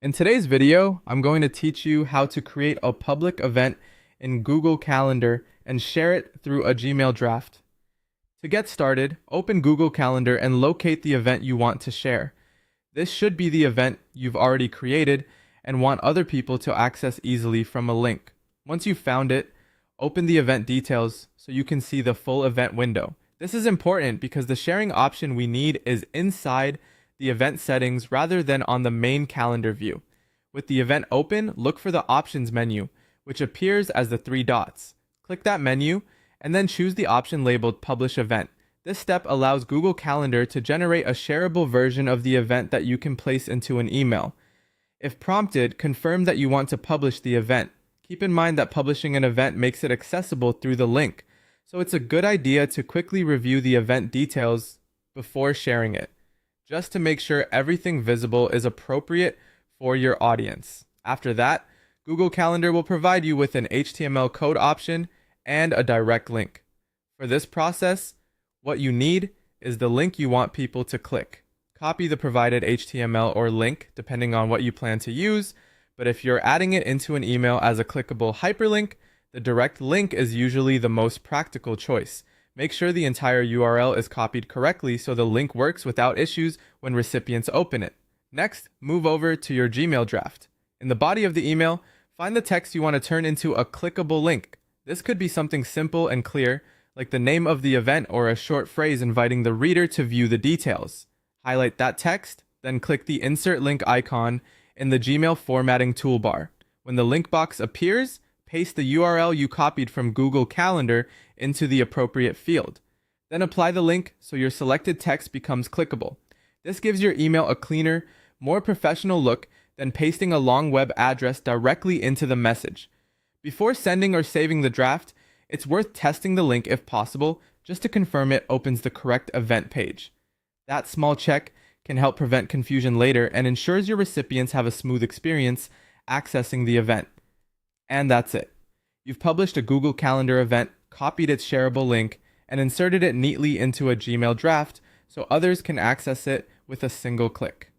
In today's video, I'm going to teach you how to create a public event in Google Calendar and share it through a Gmail draft. To get started, open Google Calendar and locate the event you want to share. This should be the event you've already created and want other people to access easily from a link. Once you've found it, open the event details so you can see the full event window. This is important because the sharing option we need is inside the event settings rather than on the main calendar view. With the event open, look for the options menu, which appears as the three dots. Click that menu and then choose the option labeled Publish Event. This step allows Google Calendar to generate a shareable version of the event that you can place into an email. If prompted, confirm that you want to publish the event. Keep in mind that publishing an event makes it accessible through the link, so it's a good idea to quickly review the event details before sharing it, just to make sure everything visible is appropriate for your audience. After that, Google Calendar will provide you with an HTML code option and a direct link. For this process, what you need is the link you want people to click. Copy the provided HTML or link depending on what you plan to use, but if you're adding it into an email as a clickable hyperlink, the direct link is usually the most practical choice. Make sure the entire URL is copied correctly so the link works without issues when recipients open it. Next, move over to your Gmail draft. In the body of the email, find the text you want to turn into a clickable link. This could be something simple and clear, like the name of the event or a short phrase inviting the reader to view the details. Highlight that text, then click the Insert Link icon in the Gmail formatting toolbar. When the link box appears, paste the URL you copied from Google Calendar into the appropriate field. Then apply the link so your selected text becomes clickable. This gives your email a cleaner, more professional look than pasting a long web address directly into the message. Before sending or saving the draft, it's worth testing the link if possible, just to confirm it opens the correct event page. That small check can help prevent confusion later and ensures your recipients have a smooth experience accessing the event. And that's it. You've published a Google Calendar event, copied its shareable link, and inserted it neatly into a Gmail draft so others can access it with a single click.